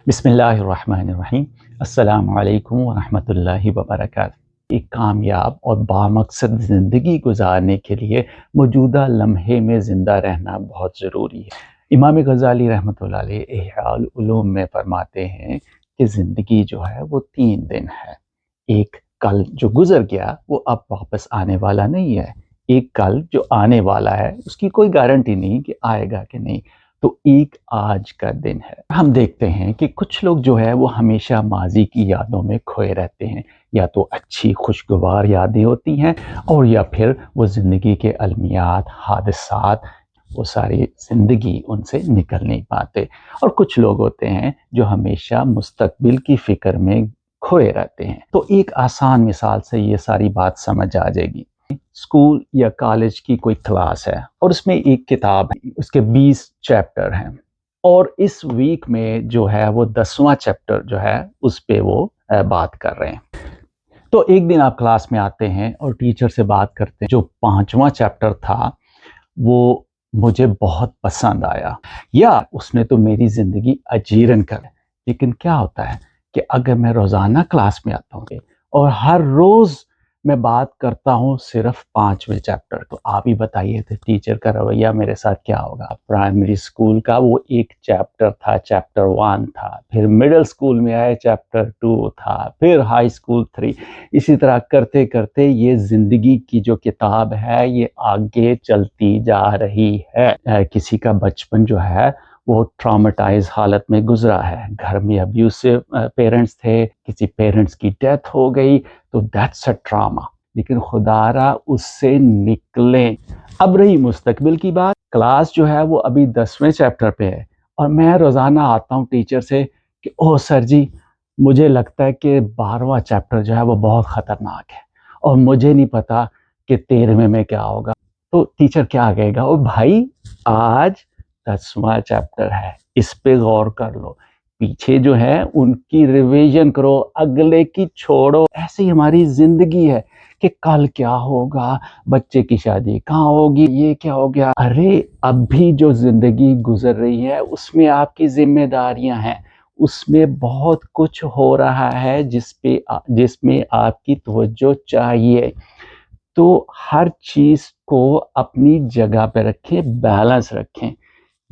बिस्मिल्लाहिर्रहमानिर्रहीम। अस्सलाम वालेकुम वरहमतुल्लाहि वबरकातुहू। एक कामयाब और बामकसद ज़िंदगी गुजारने के लिए मौजूदा लम्हे में ज़िंदा रहना बहुत ज़रूरी है। इमाम गज़ाली रहमतुल्लाह अलैह इह्याउल उलूम में फरमाते हैं कि ज़िंदगी जो है वो 3 दिन है। एक कल जो गुज़र गया वो अब वापस आने वाला नहीं है। एक कल जो आने वाला है उसकी कोई गारंटी नहीं कि आएगा कि नहीं। तो एक आज का दिन है। हम देखते हैं कि कुछ लोग जो है वो हमेशा माजी की यादों में खोए रहते हैं। या तो अच्छी खुशगवार यादें होती हैं और या फिर वो ज़िंदगी के अलमियात, हादसात, वो सारी ज़िंदगी उनसे निकल नहीं पाते। और कुछ लोग होते हैं जो हमेशा मुस्तकबिल की फ़िक्र में खोए रहते हैं। तो एक आसान मिसाल से ये सारी बात समझ आ जाएगी। स्कूल या कॉलेज की कोई क्लास है और उसमें एक किताब है, उसके 20 चैप्टर हैं और इस वीक में जो है वो 10वां चैप्टर जो है उस पे वो बात कर रहे हैं। तो एक दिन आप क्लास में आते हैं और टीचर से बात करते हैं, जो 5वां चैप्टर था वो मुझे बहुत पसंद आया या उसने तो मेरी ज़िंदगी अजीरन कर दी। लेकिन क्या होता है कि अगर मैं रोज़ाना क्लास में आता हूँ और हर रोज़ मैं बात करता हूँ सिर्फ 5वें चैप्टर, तो आप ही बताइए थे टीचर का रवैया मेरे साथ क्या होगा। प्राइमरी स्कूल का वो एक चैप्टर था, चैप्टर 1 था, फिर मिडिल स्कूल में आए चैप्टर 2 था, फिर हाई स्कूल 3। इसी तरह करते करते ये ज़िंदगी की जो किताब है ये आगे चलती जा रही है। किसी का बचपन जो है वो ट्रॉमेटाइज हालत में गुजरा है, घर में अब्यूसिव पेरेंट्स थे, किसी पेरेंट्स की डेथ हो गई, तो दैट्स अ ट्रामा। लेकिन खुदारा उससे निकलें। अब रही मुस्तकबिल की बात, क्लास जो है वो अभी 10वें चैप्टर पे है और मैं रोज़ाना आता हूँ टीचर से कि ओह सर जी, मुझे लगता है कि 12वां चैप्टर जो है वो बहुत ख़तरनाक है और मुझे नहीं पता कि 13वें में क्या होगा। तो टीचर क्या कहेगा, ओ भाई आज 10वां चैप्टर है, इस पे गौर कर लो, पीछे जो है उनकी रिवीजन करो, अगले की छोड़ो। ऐसे ही हमारी ज़िंदगी है कि कल क्या होगा, बच्चे की शादी कहाँ होगी, ये क्या हो गया। अरे अभी जो ज़िंदगी गुजर रही है उसमें आपकी ज़िम्मेदारियां हैं, उसमें बहुत कुछ हो रहा है जिसमें आपकी तवज्जो चाहिए। तो हर चीज़ को अपनी जगह पे रखें, बैलेंस रखें।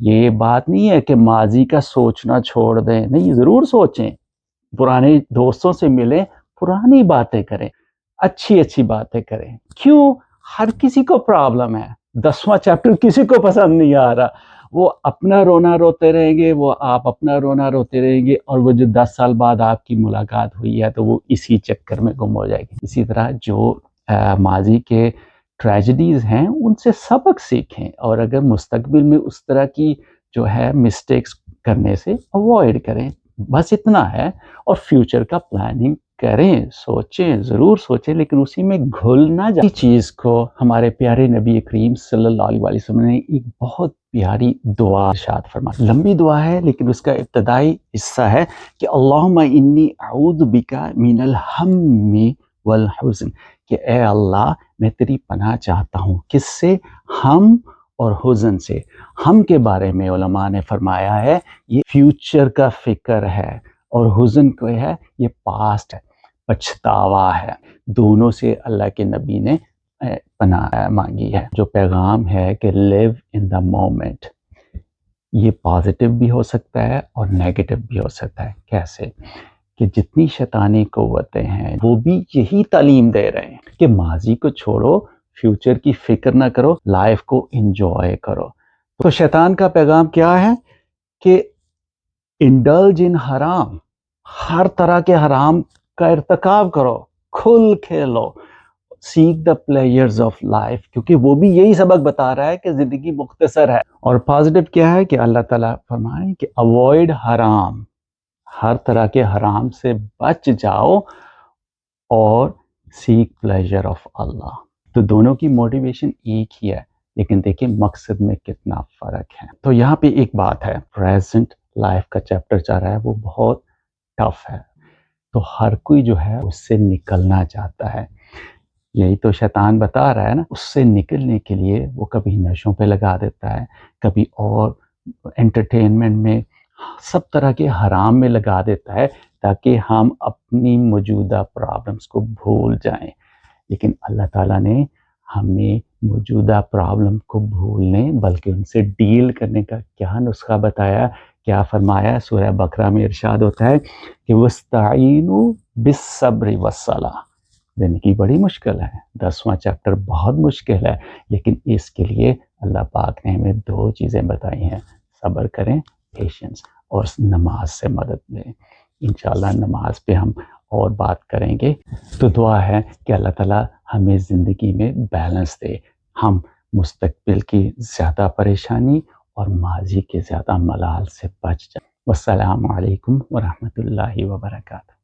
ये बात नहीं है कि माजी का सोचना छोड़ दें, नहीं, ज़रूर सोचें, पुराने दोस्तों से मिलें, पुरानी बातें करें, अच्छी-अच्छी बातें करें। क्यों? हर किसी को प्रॉब्लम है। 10वां चैप्टर किसी को पसंद नहीं आ रहा। वो अपना रोना रोते रहेंगे, वो आप अपना रोना रोते रहेंगे और वो जो 10 साल बाद आपकी मुलाकात हुई है तो वो इसी चक्कर में गुम हो जाएगी। इसी तरह जो माज़ी के ट्रेजेडीज़ हैं उनसे सबक सीखें और अगर मुस्तकबिल में उस तरह की जो है मिस्टेक्स करने से अवॉइड करें। बस इतना है। और फ्यूचर का प्लानिंग करें, सोचें, ज़रूर सोचें, लेकिन उसी में घुल ना जाए। इस चीज़ को हमारे प्यारे नबी करीम सल्लल्लाहु अलैहि वसल्लम ने एक बहुत प्यारी दुआ इरशाद फरमाई। लंबी दुआ है लेकिन उसका इब्तदाई हिस्सा है कि अल्लाहुम्मा इन्नी अऊज़ु बिका मिनल हम्मी वल हुज़्न, कि ए अल्लाह मैं तेरी पनाह चाहता हूँ। किससे? हम और हुज़न से। हम के बारे में उलमा ने फरमाया है ये फ्यूचर का फ़िक्र है और हुज़न को है ये पास्ट है, पछतावा है। दोनों से अल्लाह के नबी ने पनाह मांगी है। जो पैगाम है कि लिव इन द मोमेंट, ये पॉजिटिव भी हो सकता है और नेगेटिव भी हो सकता है। कैसे? कि जितनी शैतानी क़ुव्वतें हैं वो भी यही तालीम दे रहे हैं कि माजी को छोड़ो, फ्यूचर की फ़िक्र ना करो, लाइफ को एंजॉय करो। तो शैतान का पैगाम क्या है कि इंडल्ज इन हराम, हर तरह के हराम का इर्तिकाब करो, खुल खेलो, seek the pleasures of life, क्योंकि वो भी यही सबक बता रहा है कि ज़िंदगी मुख्तसर है। और पॉजिटिव क्या है कि अल्लाह ताला फरमाए कि अवॉइड हराम, हर तरह के हराम से बच जाओ और सीक प्लेजर ऑफ अल्लाह। तो दोनों की मोटिवेशन एक ही है, लेकिन देखिए मकसद में कितना फ़र्क है। तो यहाँ पे एक बात है, प्रेजेंट लाइफ का चैप्टर चल रहा है वो बहुत टफ है, तो हर कोई जो है उससे निकलना चाहता है। यही तो शैतान बता रहा है ना, उससे निकलने के लिए वो कभी नशों पे लगा देता है, कभी और एंटरटेनमेंट में سب طرح کے حرام میں لگا دیتا ہے تاکہ ہم اپنی موجودہ پرابلمس کو بھول جائیں. لیکن اللہ تعالیٰ نے ہمیں موجودہ پرابلم کو بھولنے بلکہ ان سے ڈیل کرنے کا کیا نسخہ بتایا، کیا فرمایا. سورہ بقرہ میں ارشاد ہوتا ہے کہ وَاسْتَعِینُوا بِالصَّبْرِ وَالصَّلَاةِ. زندگی بڑی مشکل ہے، 10واں چیپٹر بہت مشکل ہے، لیکن اس کے لیے اللہ پاک نے ہمیں 2 چیزیں بتائی ہیں: صبر کریں، پیشنس، اور نماز سے مدد لیں. انشاءاللہ نماز پہ ہم اور بات کریں گے. تو دعا ہے کہ اللہ تعالیٰ ہمیں زندگی میں بیلنس دے، ہم مستقبل کی زیادہ پریشانی اور ماضی کے زیادہ ملال سے بچ جائیں. والسلام علیکم ورحمۃ اللہ وبرکاتہ.